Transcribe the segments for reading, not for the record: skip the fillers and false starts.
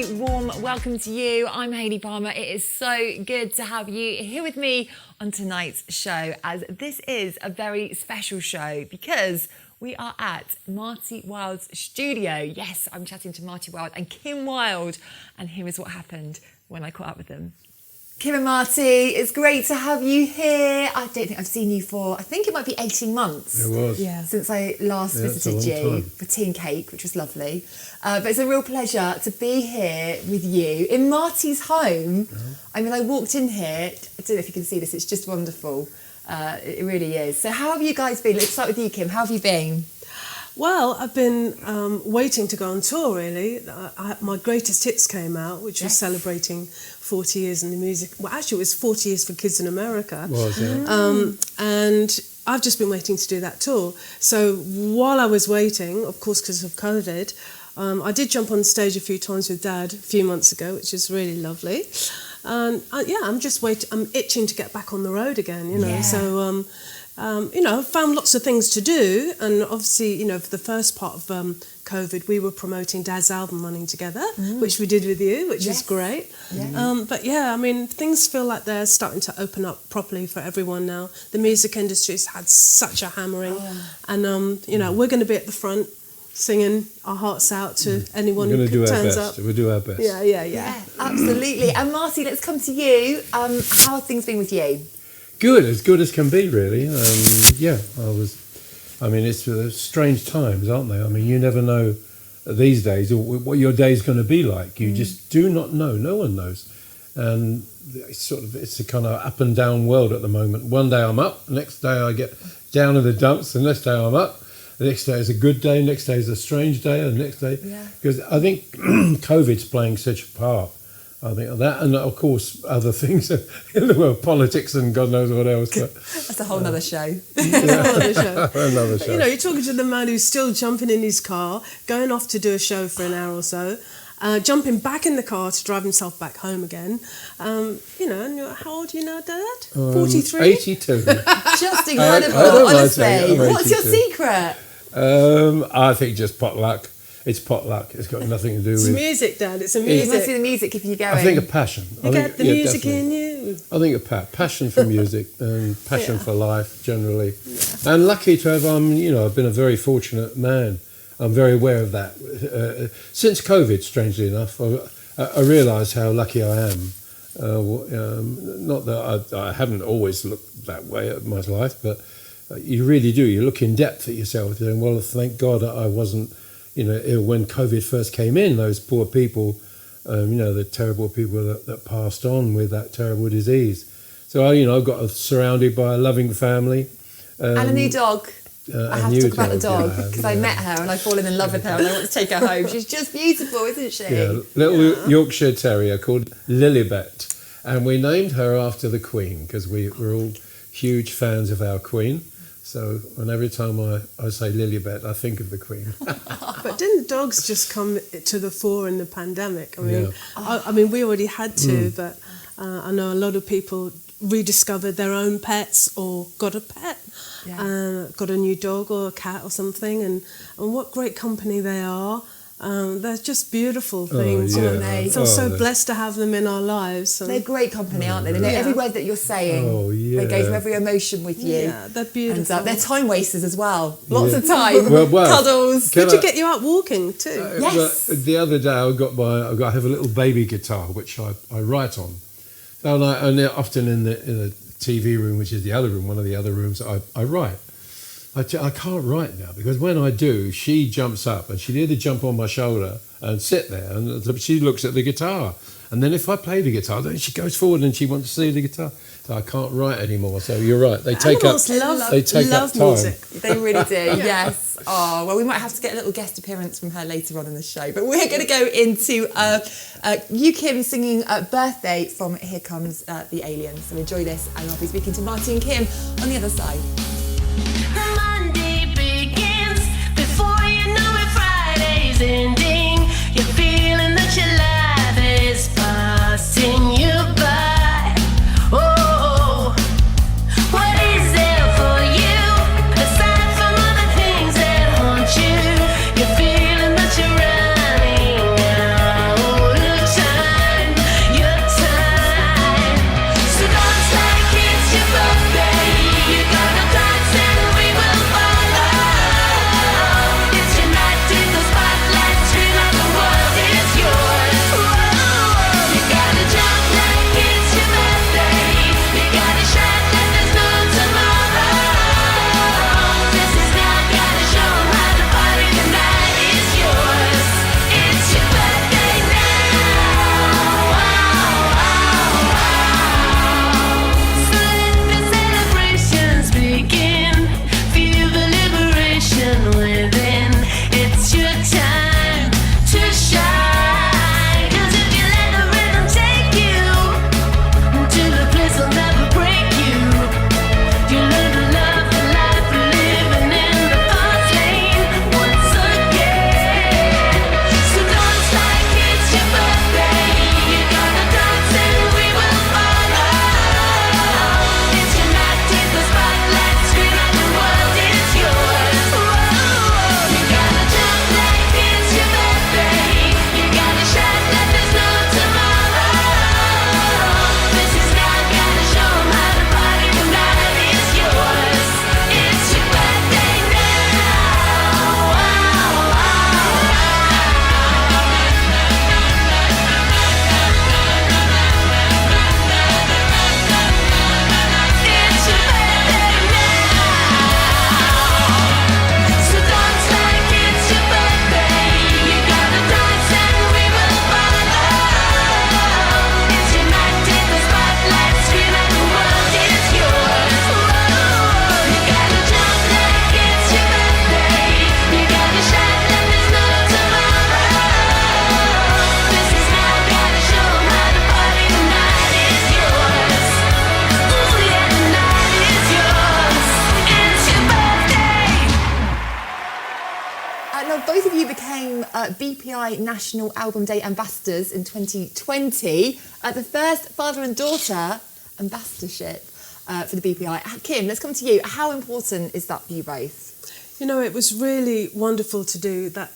very warm welcome to you. I'm Hayley Palmer. It is so good to have you here with me on tonight's show, as this is a very special show because we are at Marty Wilde's studio. Yes, I'm chatting to Marty Wilde and Kim Wilde, and here is what happened when I caught up with them. Kim and Marty, it's great to have you here. I don't think I've seen you for, I think it might be 18 months. It was. Yeah. Since I last visited you for tea and cake, which was lovely. But it's a real pleasure to be here with you in Marty's home. Yeah. I mean, I walked in here, I don't know if you can see this, it's just wonderful. It really is. So how have you guys been? Let's start with you, Kim. How have you been? Well, I've been waiting to go on tour, really. My Greatest Hits came out, which was celebrating 40 years in the music. Well, actually, it was 40 years for Kids in America. It was, yeah. And I've just been waiting to do that tour. So while I was waiting, of course, because of COVID, I did jump on stage a few times with Dad a few months ago, which is really lovely. And I'm just waiting. I'm itching to get back on the road again, you know. Yeah. So, I've found lots of things to do. And obviously, for the first part of COVID, we were promoting Dad's album Running Together, which we did with you, which is great. Yeah. But yeah, I mean, things feel like they're starting to open up properly for everyone now. The music industry's had such a hammering. And, we're going to be at the front singing our hearts out to anyone who turns up. We'll do our best. Yeah. Absolutely. And Marty, let's come to you. How have things been with you? Good as can be, really. It's strange times, aren't they? I mean, you never know these days what your day's going to be like. You just do not know. No one knows. And it's a kind of up and down world at the moment. One day I'm up, the next day I get down in the dumps, the next day I'm up. The next day is a good day, next day is a strange day, and the next day... Yeah. Because I think COVID's playing such a part. I think that, and of course, other things in the world, politics and God knows what else. But, that's a whole other show. Another show. You're talking to the man who's still jumping in his car, going off to do a show for an hour or so, jumping back in the car to drive himself back home again. And how old are you now, Dad? 43? 82. Just incredible, honestly. What's your secret? I think just potluck. It's potluck. It's got nothing to do with... It's music, Dad. It's a music. You must see the music if you're going. I think a passion. You get the music in you. I think a passion for music and passion for life generally. Yeah. And lucky to have, I've been a very fortunate man. I'm very aware of that. Since COVID, strangely enough, I realised how lucky I am. Not that I haven't always looked that way at my life, but you really do. You look in depth at yourself and, well, thank God that I wasn't, when COVID first came in, those poor people, the terrible people that passed on with that terrible disease. So, I got surrounded by a loving family. And a new dog. I have to talk about the dog because I met her and I've fallen in love with her and I want to take her home. She's just beautiful, isn't she? Yeah, little Yorkshire Terrier called Lilibet. And we named her after the Queen because we're all huge fans of our Queen. So, and every time I say Lilibet, I think of the Queen. But didn't dogs just come to the fore in the pandemic? I mean, we already had to, but I know a lot of people rediscovered their own pets or got a pet, got a new dog or a cat or something, and what great company they are. They're just beautiful things, aren't they? So blessed to have them in our lives. They're great company, aren't they? They know every word that you're saying. They go through every emotion with you. Yeah, they're beautiful. And they're time wasters as well. Lots of time. Cuddles. Did you get you out walking too? Yes. The other day I have a little baby guitar which I write on. And often in the TV room, which is the other room, one of the other rooms, I write. I can't write now because when I do, she jumps up and she'd either jump on my shoulder and sit there and she looks at the guitar. And then if I play the guitar, then she goes forward and she wants to see the guitar. So I can't write anymore. So you're right. They take up time. Music. They really do. Yes. Oh, well, we might have to get a little guest appearance from her later on in the show. But we're going to go into you, Kim, singing Birthday from Here Comes the Aliens. So enjoy this, and I'll be speaking to Marty and Kim on the other side. Monday begins before you know it. Friday's ending. You're feeling that your life is passing you by. Oh, what is there for you aside from all the things that haunt you? You're feeling that you're running out BPI National Album Day Ambassadors in 2020, the first father and daughter ambassadorship for the BPI. Kim, let's come to you. How important is that for you both? You know, it was really wonderful to do that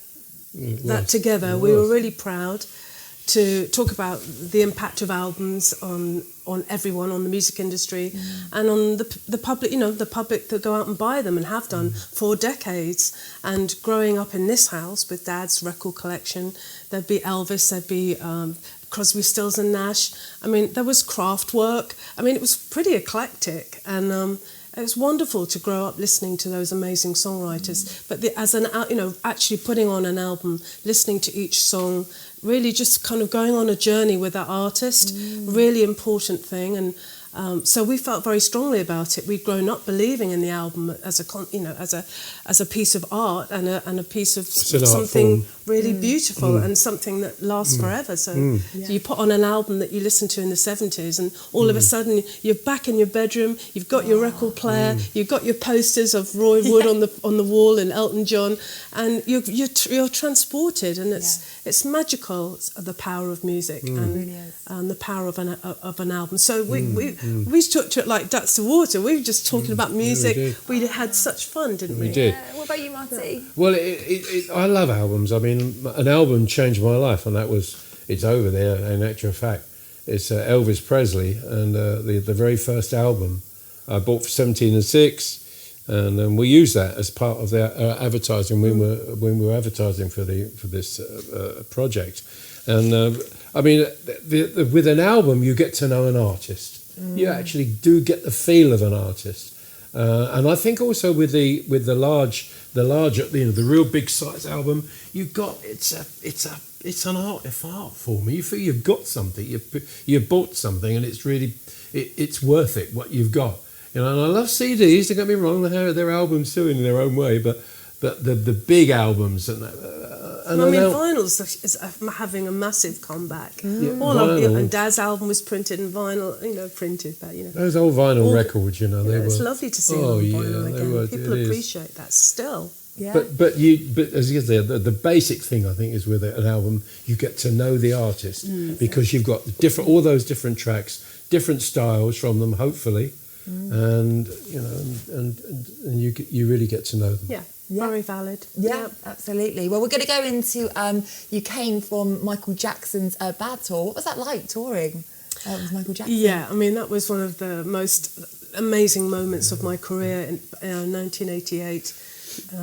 together. We were really proud to talk about the impact of albums on everyone, on the music industry, and on the public, you know, the public that go out and buy them and have done for decades. And growing up in this house with Dad's record collection, there'd be Elvis, there'd be Crosby, Stills and Nash. I mean, there was craft work. I mean, it was pretty eclectic, and it was wonderful to grow up listening to those amazing songwriters. But actually putting on an album, listening to each song, really just kind of going on a journey with that artist, really important thing. And so we felt very strongly about it. We'd grown up believing in the album as a piece of art and a piece of something really beautiful and something that lasts forever. So you put on an album that you listened to in the 70s, and all of a sudden you're back in your bedroom. You've got your record player. You've got your posters of Roy Wood on the wall and Elton John, and you're transported, and it's magical. The power of music and the power of an album. So we took to it like ducks to water. We were just talking about music. We had such fun, didn't we? We did. What about you, Marty? Well, I love albums. I mean, an album changed my life, and it's over there. In actual fact, it's Elvis Presley, and the very first album I bought for 17 and 6. And we used that as part of their advertising when we were advertising for this project. And I mean, with an album, you get to know an artist. You actually do get the feel of an artist. And I think also with the larger, the real big size album, it's an art form. You feel you've got something. You've bought something, and it's really it's worth it what you've got. You know, and I love CDs. Don't get me wrong; they're albums too in their own way. But the big albums and vinyls is having a massive comeback. And Dad's album was printed in vinyl. Those old vinyl records. It's lovely to see them on vinyl again. People appreciate that still. Yeah. But as you said, the basic thing I think is with an album, you get to know the artist because you've got all those different tracks, different styles from them, hopefully. And you really get to know them. Yeah, very valid. Yeah, absolutely. Well, we're going to go into you came from Michael Jackson's Bad Tour. What was that like touring with Michael Jackson? Yeah, I mean that was one of the most amazing moments of my career in 1988.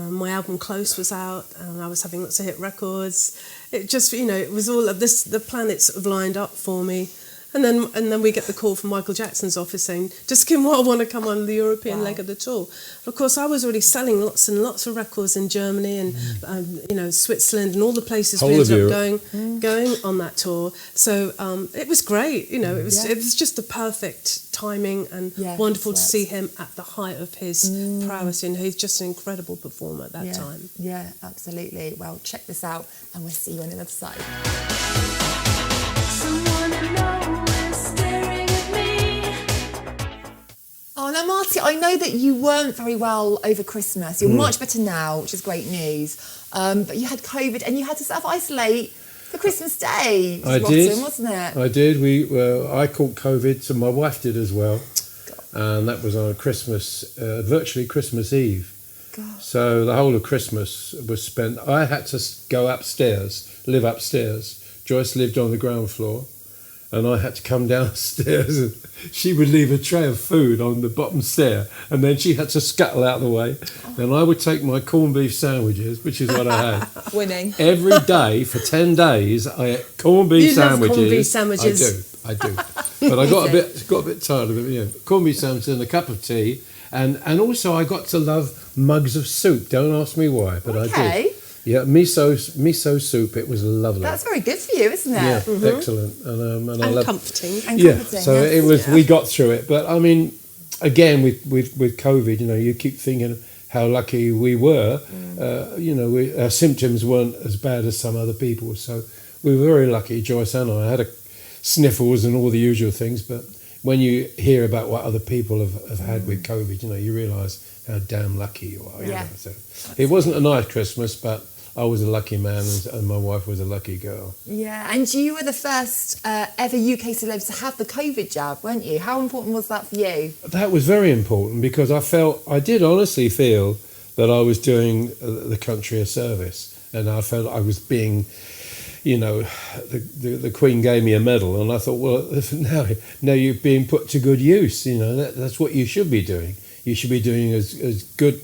My album Close was out, and I was having lots of hit records. It just it was all of this. The planets sort of lined up for me. And then we get the call from Michael Jackson's office saying, "Does Kim Wilde want to come on the European leg of the tour?" Of course, I was already selling lots and lots of records in Germany and Switzerland and all the places we ended up going on that tour. So it was great. It was just the perfect timing and wonderful to see him at the height of his prowess. He's just an incredible performer at that time. Yeah, absolutely. Well, check this out, and we'll see you on the other side. Oh, now, Marty, I know that you weren't very well over Christmas. You're much better now, which is great news. But you had COVID and you had to self-isolate for Christmas Day. I did, wasn't it? I did. I caught COVID, so my wife did as well. And that was on virtually Christmas Eve. God. So the whole of Christmas was spent. I had to live upstairs. Joyce lived on the ground floor. And I had to come downstairs, and she would leave a tray of food on the bottom stair, and then she had to scuttle out the way. Then I would take my corned beef sandwiches, which is what I had. Winning. Every day for 10 days, I ate corned beef sandwiches. Love corned beef sandwiches. I do. But I got a bit tired of it. Corned beef sandwiches and a cup of tea, and also I got to love mugs of soup. Don't ask me why, but I did. Yeah, miso soup. It was lovely. That's very good for you, isn't it? Yeah, excellent. And I love comforting. So it was. We got through it, but I mean, again with COVID, you keep thinking how lucky we were. Our symptoms weren't as bad as some other people, so we were very lucky. Joyce and I had sniffles and all the usual things, but when you hear about what other people have had with COVID, you realise how damn lucky you are. So it wasn't a nice Christmas, but I was a lucky man and my wife was a lucky girl. Yeah, and you were the first ever UK celebs to have the COVID jab, weren't you? How important was that for you? That was very important because I did honestly feel that I was doing the country a service, and I felt I was being, you know, the Queen gave me a medal, and I thought, well, now you're being put to good use. You know, that's what you should be doing. You should be doing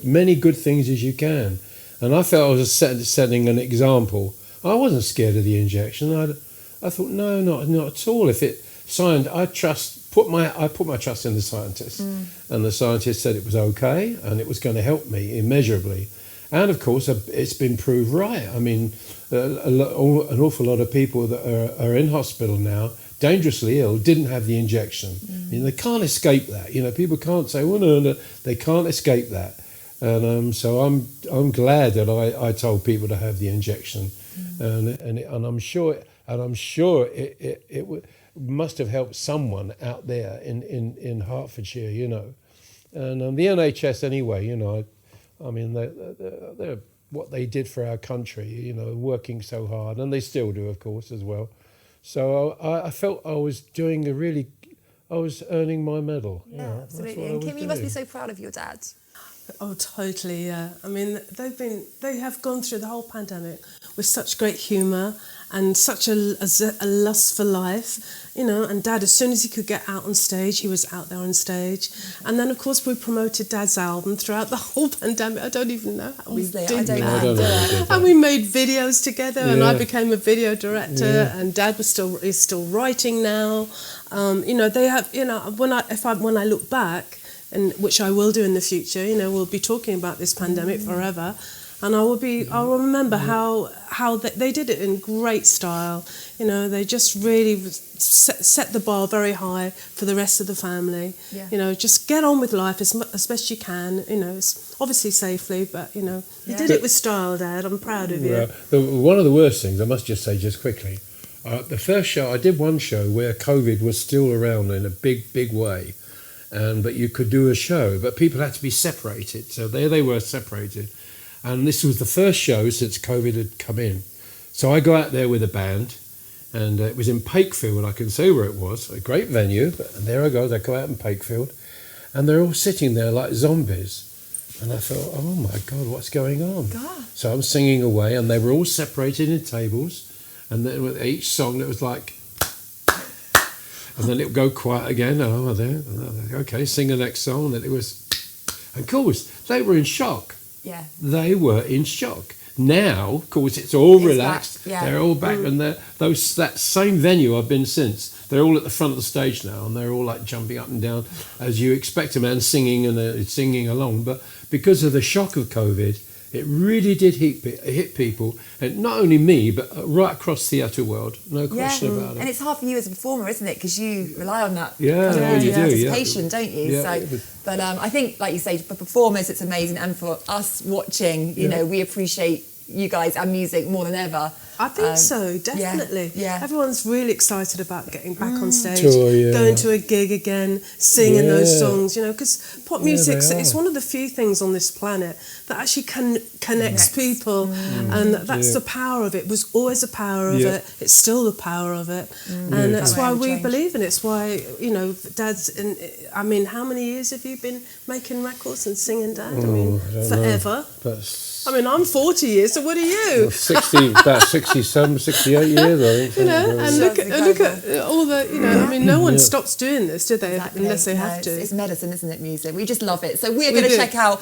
many good things as you can. And I felt I was setting an example. I wasn't scared of the injection. I thought, no, not at all. If it signed, I put my trust in the scientists, and the scientists said it was okay and it was going to help me immeasurably. And of course, it's been proved right. I mean, an awful lot of people that are in hospital now, dangerously ill, didn't have the injection. I mean, they can't escape that. You know, people can't say, well, no, they can't escape that. And so I'm glad that I told people to have the injection, and I'm sure it must have helped someone out there in Hertfordshire, you know, and the NHS anyway, you know. I mean, they're what they did for our country, you know, working so hard, and they still do, of course, as well. So I felt I was earning my medal. Yeah, you know, absolutely. And Kim, you must be so proud of your dad. Oh, totally, yeah. I mean, they have gone through the whole pandemic with such great humour and such a lust for life, you know, and Dad, as soon as he could get out on stage, he was out there on stage. And then, of course, we promoted Dad's album throughout the whole pandemic. I don't even know how we did that. And we made videos together, and I became a video director, and Dad is still writing now. You know, they have, you know, when I look back, and which I will do in the future, you know, we'll be talking about this pandemic forever, and I'll remember how they did it in great style. You know, they just really set the bar very high for the rest of the family. Yeah. You know, just get on with life as best you can. You know, it's obviously safely, but you know, you did it with style, Dad. I'm proud of you. One of the worst things, I must just say, just quickly, the first show, I did one show where COVID was still around in a big way. But you could do a show, but people had to be separated. So there they were separated. And this was the first show since COVID had come in. So I go out there with a band, and it was in Pakefield. I can say where it was, a great venue. And there I go out in Pakefield, and they're all sitting there like zombies. And I thought, oh my God, what's going on? God. So I'm singing away, and they were all separated in tables. And then with each song, it was like, and then it would go quiet again. Oh, there. Okay, sing the next song. And then it was, of course, they were in shock. Yeah. They were in shock. Now, of course, it's all relaxed. Back. Yeah. They're all back, and that same venue I've been since. They're all at the front of the stage now, and they're all like jumping up and down as you expect them, and singing and singing along. But because of the shock of COVID, it really did hit people, and not only me, but right across the theatre world, no question about it. And it's hard for you as a performer, isn't it? Because you rely on that anticipation, don't you? But I think, like you say, for performers, it's amazing, and for us watching, you know, we appreciate you guys and music more than ever. I think so, definitely. Yeah. Everyone's really excited about getting back on stage, going to a gig again, singing those songs, you know, because pop music is one of the few things on this planet that actually connects people, and that's the power of it. It was always the power of it. It's still the power of it, and that's why we believe in it. It's why, you know, Dad's. I mean, how many years have you been making records and singing, Dad? I mean, forever. I mean, I'm 40 years, so what are you? About 67, 68 years, I think. You know, and look at all the, you know, I mean, no one stops doing this, do they? Exactly. Unless they have to. It's medicine, isn't it, music? We just love it. So we're going to check out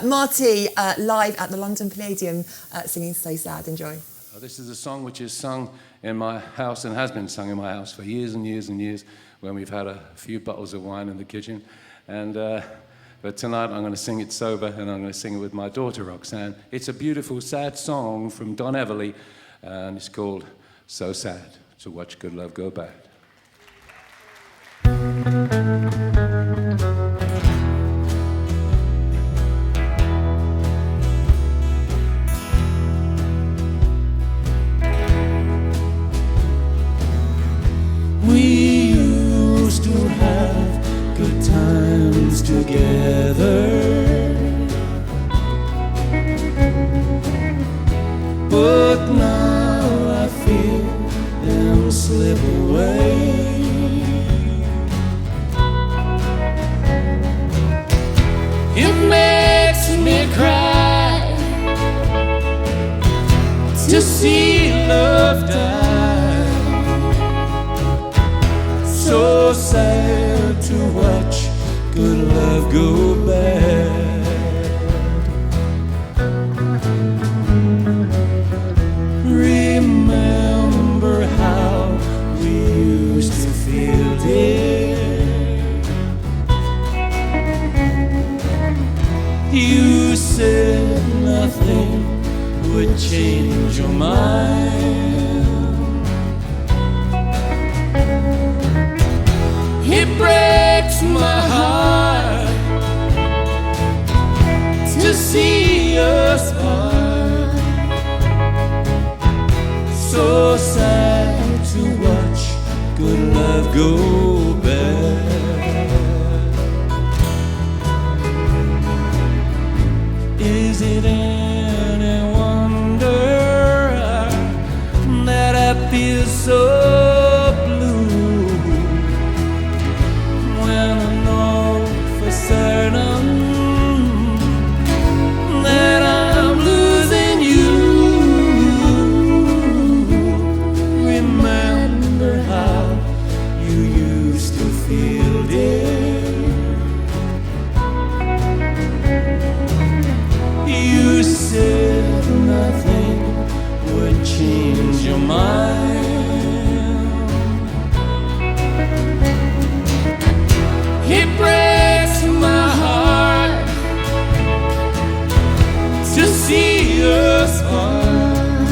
Marty live at the London Palladium singing So Sad. Enjoy. This is a song which is sung in my house and has been sung in my house for years and years and years when we've had a few bottles of wine in the kitchen. But tonight I'm going to sing it sober, and I'm going to sing it with my daughter, Roxanne. It's a beautiful, sad song from Don Everly, and it's called So Sad, to watch good love go bad. We used to have good times together, slip away. It makes me cry to see love die. So sad to watch good love go bad. Remember how we used to feel, dear. You said nothing would change your mind. It breaks my heart to see us part. So sad to watch good love go bad. Is it any wonder that I feel so blue when I know for certain that I'm losing you? Remember how you used to feel, dear. You said nothing would change your mind. It breaks my heart to see us part.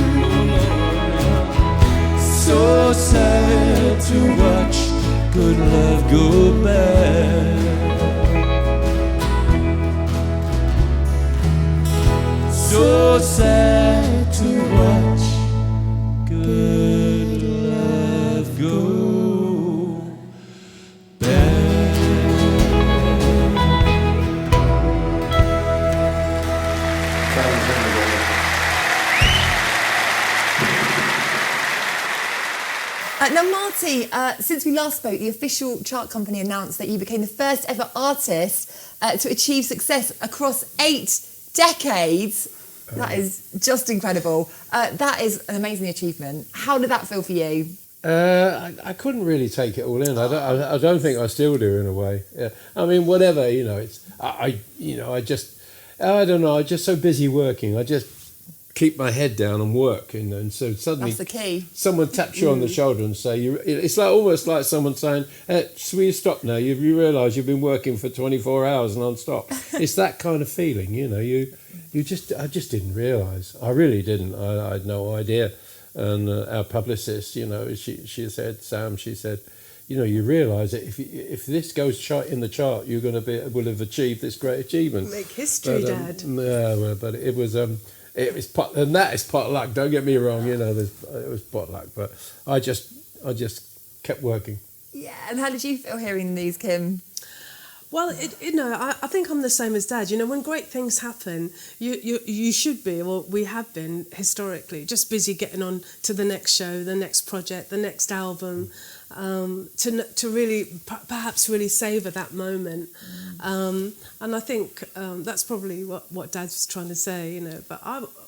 So sad to watch good love go bad. So sad to watch good love go bad. Now, Marty, since we last spoke, the official chart company announced that you became the first ever artist to achieve success across 8 decades. That is just incredible. That is an amazing achievement. How did that feel for you? I couldn't really take it all in. I don't think I still do in a way. Yeah. I mean, whatever, you know. It's I don't know. I'm just so busy working. I just keep my head down and work, and so suddenly That's the key. someone taps you on the shoulder and say, it's like almost like someone saying, "Hey, will you stop now? You realise you've been working for 24 hours non-stop." It's that kind of feeling, you know. I just didn't realise. I really didn't. I had no idea. And our publicist, you know, she said, Sam, she said, you know, you realise that if this goes in the chart, you're going to will have achieved this great achievement. Make history, Dad. Yeah, well, but it was and that is pot luck. Don't get me wrong, you know, it was pot luck, but I just kept working. Yeah, and how did you feel hearing the news, Kim? Well, I think I'm the same as Dad. You know, when great things happen, you should be, or we have been historically, just busy getting on to the next show, the next project, the next album, to really perhaps really savour that moment. And I think that's probably what Dad was trying to say. You know, but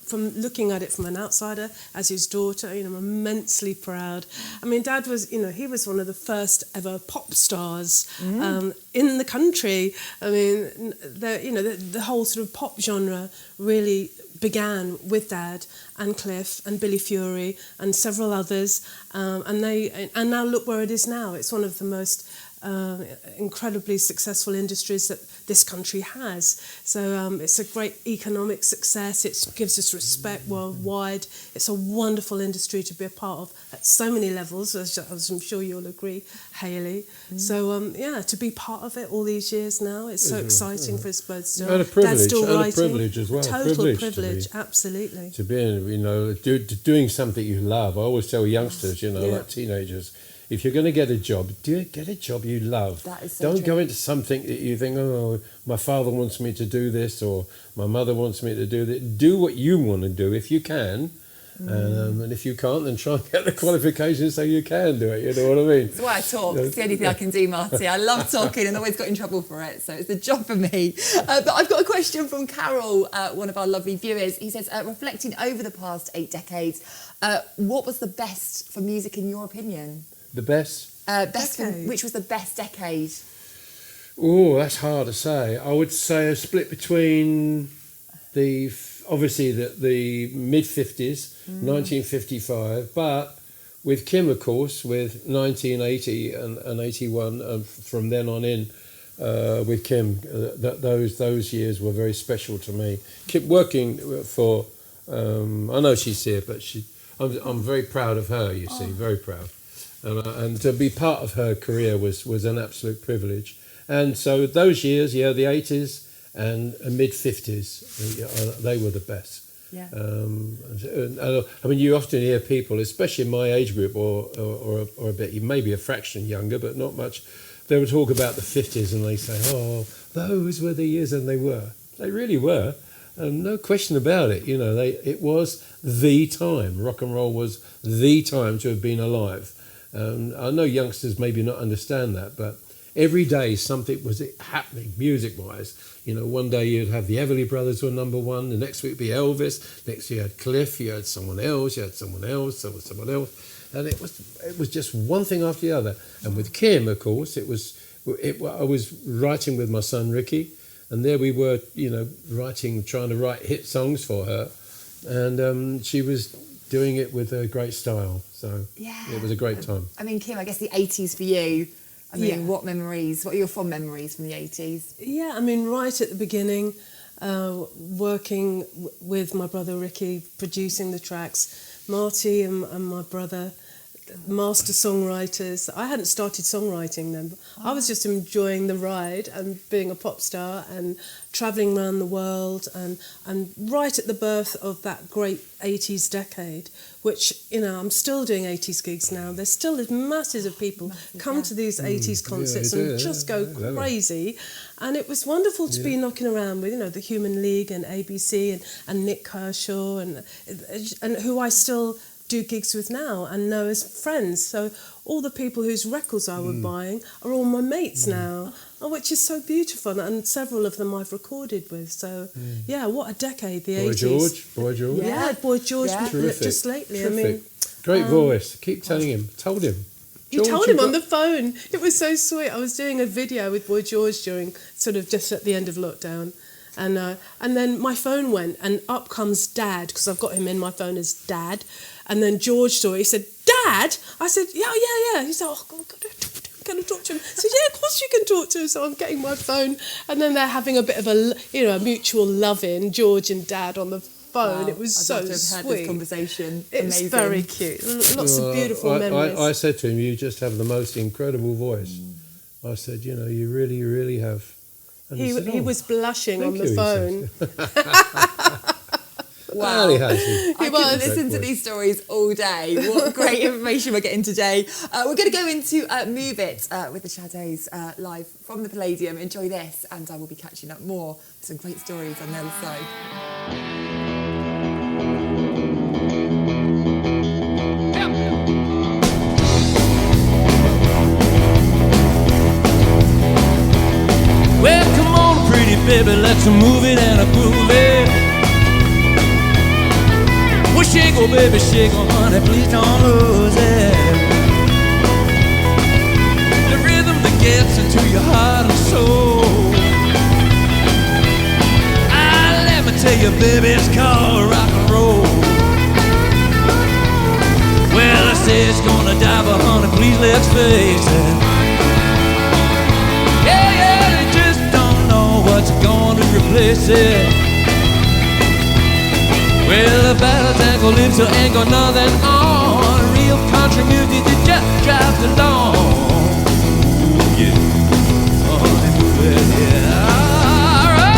from looking at it from an outsider, as his daughter, you know, I'm immensely proud. I mean, Dad was, you know, he was one of the first ever pop stars in the country. I mean, the whole sort of pop genre really began with Dad and Cliff and Billy Fury and several others, and now look where it is now. It's one of the most incredibly successful industries that this country has. So it's a great economic success. It gives us respect worldwide. It's a wonderful industry to be a part of at so many levels, as I'm sure you'll agree, Hayley. So to be part of it all these years now, it's so exciting for us both. Still. And a privilege, Dad's still writing. A privilege as well. Total privilege, absolutely. To be, you know, doing something you love. I always tell youngsters, you know, like teenagers, if you're going to get a job, get a job you love. That is so Don't true. go into something that you think, oh, my father wants me to do this or my mother wants me to do that. Do what you want to do if you can, And if you can't, then try and get the qualifications so you can do it. You know what I mean? That's why I talk. It's the only thing I can do, Marty. I love talking and always got in trouble for it. So it's a job for me. But I've got a question from Carol, one of our lovely viewers. He says, reflecting over the past 8 decades, what was the best for music in your opinion? The best? Which was the best decade? Oh, that's hard to say. I would say a split between obviously the mid-50s, 1955, but with Kim, of course, with 1980 and 81, and from then on in, with Kim, those years were very special to me. Kim working for, I know she's here, but I'm very proud of her, you see, very proud. And to be part of her career was an absolute privilege. And so those years, the 80s and mid-50s, they were the best. Yeah. I mean, you often hear people, especially in my age group or a bit, maybe a fraction younger, but not much, they would talk about the 50s and they say, oh, those were the years, and they were. They really were. No question about it. You know, it was the time. Rock and roll was the time to have been alive. I know youngsters maybe not understand that, but every day something was happening music-wise. You know, one day you'd have the Everly Brothers were number one, the next week would be Elvis, next you had Cliff, you had someone else, someone else, and it was just one thing after the other. And with Kim, of course, I was writing with my son Ricky, and there we were, you know, trying to write hit songs for her, and she was doing it with a great style. So it was a great time. I mean, Kim, I guess the 80s for you. I mean, what are your fond memories from the 80s? Yeah, I mean, right at the beginning, working with my brother Ricky, producing the tracks, Marty and my brother, master songwriters. I hadn't started songwriting then. I was just enjoying the ride and being a pop star and travelling around the world and right at the birth of that great 80s decade, which, you know, I'm still doing 80s gigs now. There's still masses of people come to these 80s concerts and just go crazy. And it was wonderful to be knocking around with, you know, the Human League and ABC and Nick Kershaw and who I still do gigs with now and know as friends. So all the people whose records I was buying are all my mates now, which is so beautiful. And several of them I've recorded with. So, yeah, what a decade, the 80s. Boy George. Yeah, Boy George, Terrific. just lately. Terrific. I mean, great voice. Keep telling him. Told him. You told him on the phone. It was so sweet. I was doing a video with Boy George during sort of just at the end of lockdown. And then my phone went and up comes Dad, because I've got him in my phone as Dad. And then George saw it. He said, Dad? I said, yeah. He said, oh, God, can I talk to him? I said, yeah, of course you can talk to him. So I'm getting my phone. And then they're having a bit of a mutual love-in, George and Dad on the phone. Wow, it was so I'd sweet. had this conversation. It's Amazing. very cute. Lots of beautiful memories. I said to him, you just have the most incredible voice. I said, you know, you really, really have. And He said, was blushing on thank the you, phone. he said. Wow. He has you. I could listen to these stories all day. What great information we're getting today. We're going to go into Move It with the Shadows live from the Palladium. Enjoy this, and I will be catching up more with some great stories on the other side. Well, come on, pretty baby, let's move it and groove it. Well, shake, oh baby, shake, oh honey, please don't lose it. The rhythm that gets into your heart and soul. Let me tell you, baby, it's called rock and roll. Well, I say it's gonna die, but honey, please let's face it. Yeah, you just don't know what's going to replace it. Well, the battle tango lives, so ain't got nothing on. Real country music that just drives along. Yeah, oh, move it, yeah. All right.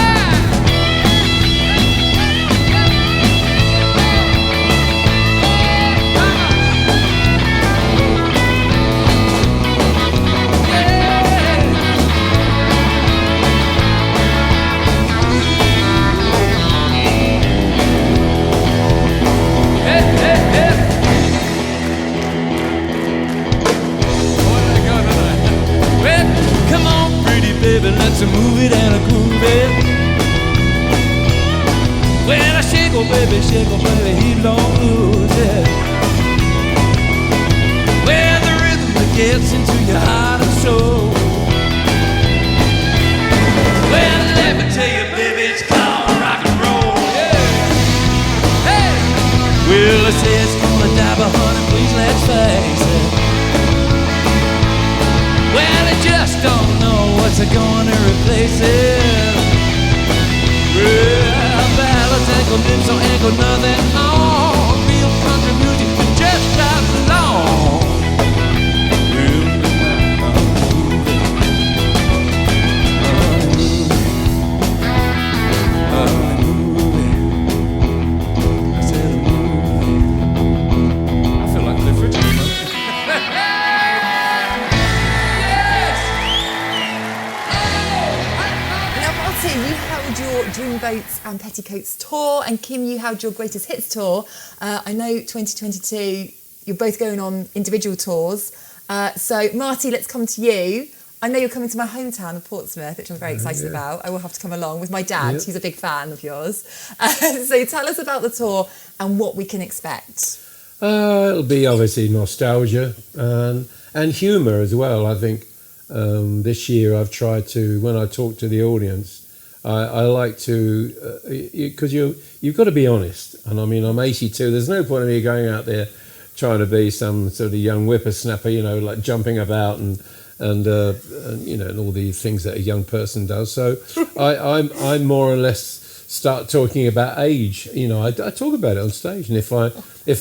Hey, hey. baby, let's move it and groove it. Well, I shake, oh baby, he don't lose it. Well, the rhythm that gets into your heart and soul. Well, let me tell you, baby, it's called rock and roll. Yeah. Hey! Well, I say it's gonna die, but honey, please let's face it. Well, I just don't know what's gonna replace it. Well, ballads ain't gonna live, so ain't got nothing on. Real country music just drives along. Dreamboats and Petticoats tour, and Kim, you had your Greatest Hits tour. I know 2022 you're both going on individual tours, so Marty, let's come to you. I know you're coming to my hometown of Portsmouth, which I'm very excited about. I will have to come along with my dad, who's a big fan of yours. So tell us about the tour and what we can expect. It'll be obviously nostalgia and humour as well. I think this year I've tried to, when I talk to the audience, I like to, because you've got to be honest. And I mean, I'm 82. There's no point in me going out there trying to be some sort of young whippersnapper, you know, like jumping about and you know, and all the things that a young person does. So I more or less start talking about age. You know, I talk about it on stage, and if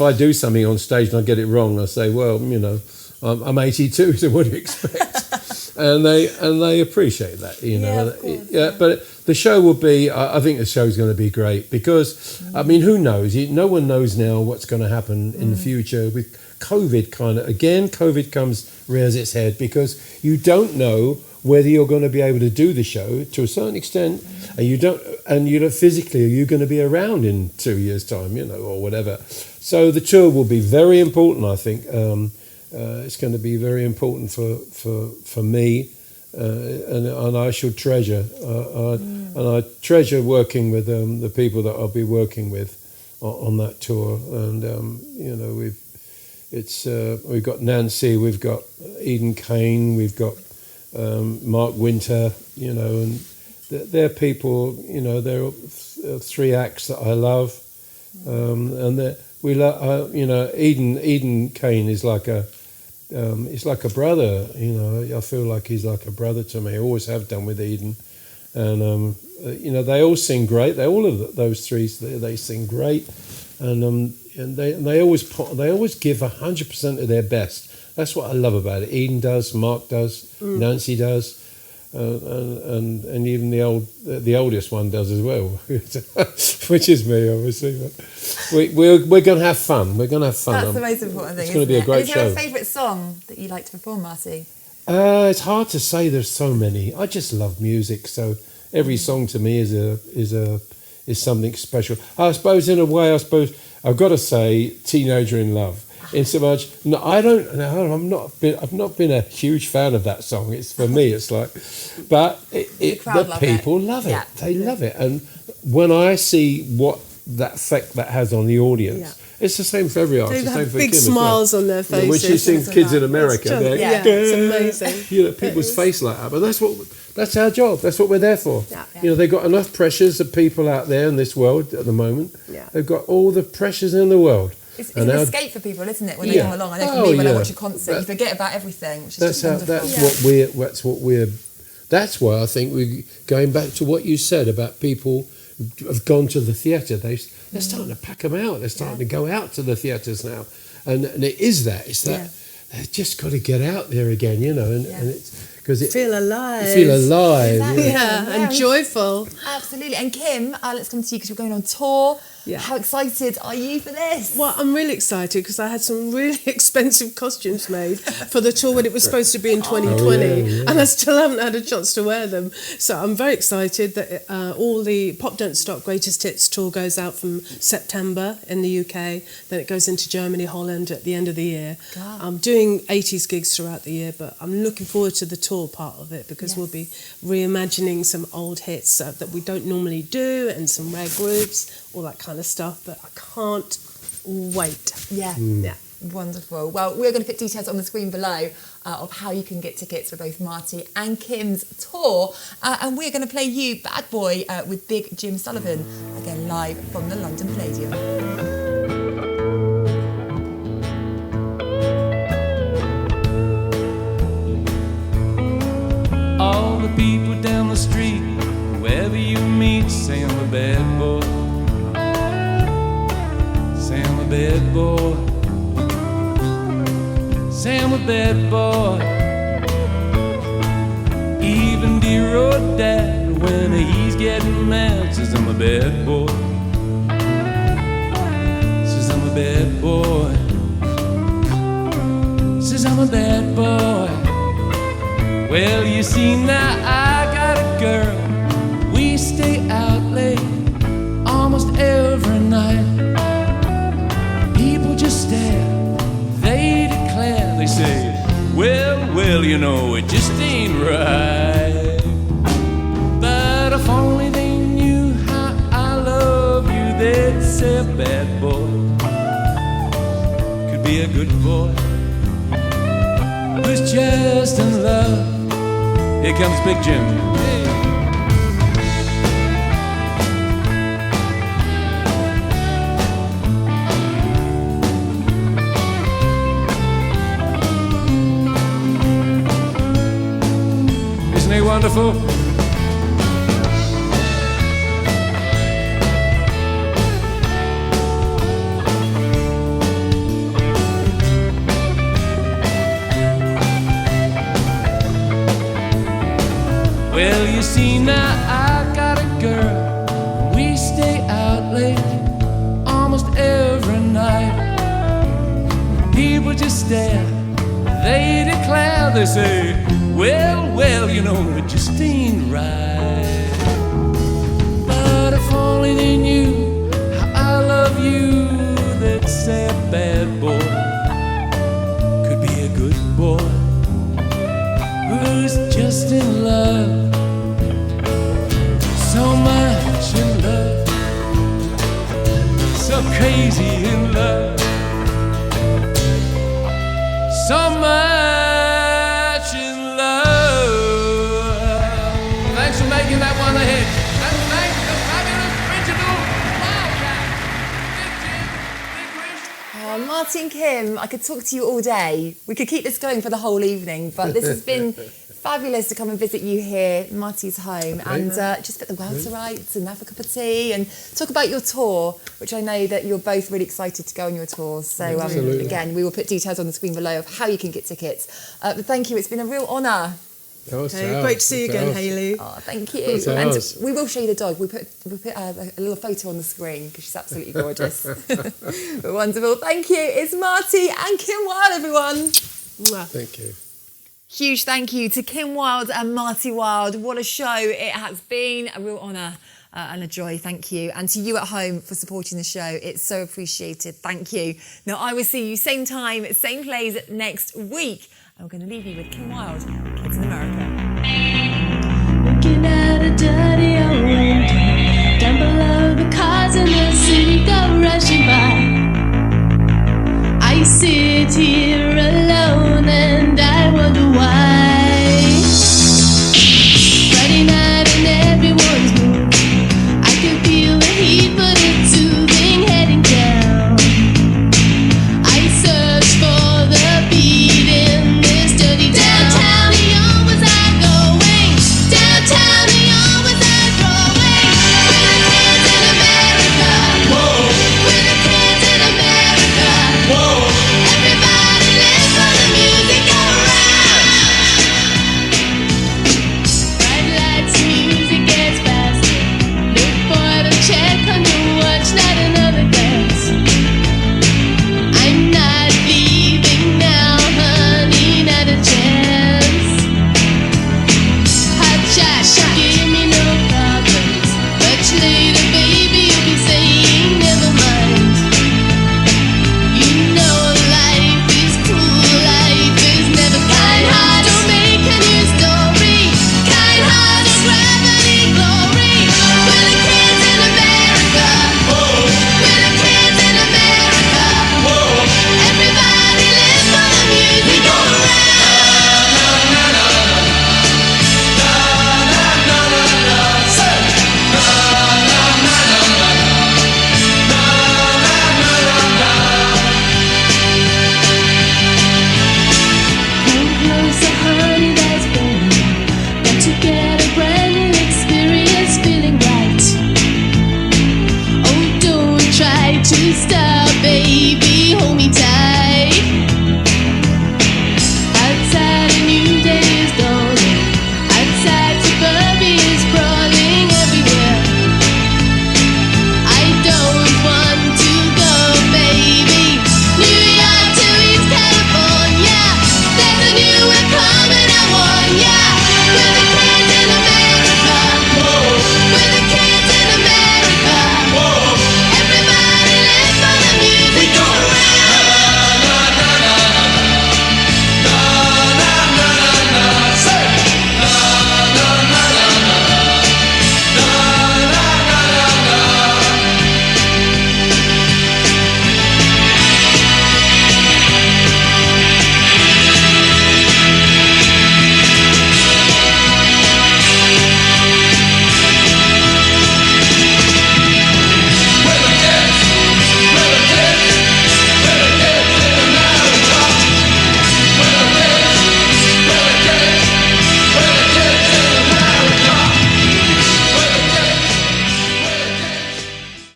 I do something on stage and I get it wrong, I say, well, you know, I'm 82, so what do you expect? and they appreciate that, you know. Yeah, of course, But the show will be, I think the show's going to be great because, I mean, who knows? No one knows now what's going to happen in the future with COVID. COVID rears its head because you don't know whether you're going to be able to do the show to a certain extent, and you don't physically, are you going to be around in 2 years' time, you know, or whatever. So the tour will be very important, I think. It's going to be very important for me, and I should treasure. And I treasure working with the people that I'll be working with on that tour. And you know, we've got Nancy, we've got Eden Kane, we've got Mark Winter. You know, and they're people. You know, they're three acts that I love, and we love. You know, Eden Kane is like a. He's like a brother, you know. I feel like he's like a brother to me. I always have done with Eden, and you know, they all sing great. All of those three, they sing great, and they always give 100% of their best. That's what I love about it. Eden does, Mark does, Nancy does, and even the oldest one does as well, which is me, obviously. But we're going to have fun. We're going to have fun. That's the most important thing. It's going to be a great show. Is there a favourite song that you like to perform, Marty? It's hard to say. There's so many. I just love music, so every song to me is something special. I suppose in a way, I've got to say, "Teenager in Love." In so much, no, I've not been a huge fan of that song. It's for me, it's like, but the people love it. Yeah. They love it, and when I see what that effect that has on the audience, it's the same for every artist. They the same have for big Kim smiles on their as well. faces. When she sings "Kids in America," it's amazing. You know, people's face like that, but that's our job. That's what we're there for. Yeah. You know, they've got enough pressures of people out there in this world at the moment. Yeah. They've got all the pressures in the world. It's an escape for people, isn't it? When they come along, I know for me, when I watch a concert, you forget about everything, which is wonderful. That's why I think we're going back to what you said about people who have gone to the theatre. They're starting to pack them out. They're starting to go out to the theatres now, and it is that. It's that they've just got to get out there again, you know, and it's because feel alive. Exactly. And joyful. Absolutely. And Kim, let's come to you because you're going on tour. Yeah. How excited are you for this? Well, I'm really excited because I had some really expensive costumes made for the tour when it was supposed to be in 2020, and I still haven't had a chance to wear them. So I'm very excited that all the Pop Don't Stop Greatest Hits tour goes out from September in the UK, then it goes into Germany, Holland at the end of the year. God. I'm doing 80s gigs throughout the year, but I'm looking forward to the tour part of it because we'll be reimagining some old hits that we don't normally do and some rare grooves, all that kind of stuff, but I can't wait. Yeah. Yeah. Wonderful. Well, we're going to put details on the screen below of how you can get tickets for both Marty and Kim's tour. And we're going to play you Bad Boy with Big Jim Sullivan, again live from the London Palladium. All the people down the street, whoever you meet, say I'm a bad boy. Say I'm a bad boy. Say I'm a bad boy. Even dear old dad, when he's getting mad, says I'm a bad boy. Says I'm a bad boy. Says I'm a bad boy. Well, you see now I got a girl. We stay out late almost every night. People just stare, they declare, they say, well, you know, it just ain't right. But if only they knew how I love you, they'd say a bad boy could be a good boy who's just in love. Here comes Big Jim. Hey. Isn't he wonderful? Well, you see now I got a girl. We stay out late almost every night. People just stare, they declare, they say, well, you know, it just ain't right. But if only they knew how I love you, they'd say a bad boy could be a good boy who's just in love. So much in love, so crazy in love, so much in love. Thanks for making that one a hit. And thanks to fabulous original Wildcat, Big Jim, Big Rich. Oh, Marty and Kim, I could talk to you all day. We could keep this going for the whole evening, but this has been fabulous to come and visit you here, Marty's home, and just put the world to rights and have a cup of tea and talk about your tour, which I know that you're both really excited to go on your tour. So again, we will put details on the screen below of how you can get tickets. But thank you, it's been a real honour. Okay, great to see you again, Hayley. Oh, thank you. And we will show you the dog. We put a little photo on the screen because she's absolutely gorgeous. But wonderful. Thank you. It's Marty and Kim Wilde, everyone. Thank you. Huge thank you to Kim Wilde and Marty Wilde. What a show it has been. A real honour and a joy. Thank you. And to you at home for supporting the show. It's so appreciated. Thank you. Now, I will see you same time, same place next week. And we're going to leave you with Kim Wilde, Kids in America. Looking at a dirty old window, down below the cars in the city go rushing by. I sit here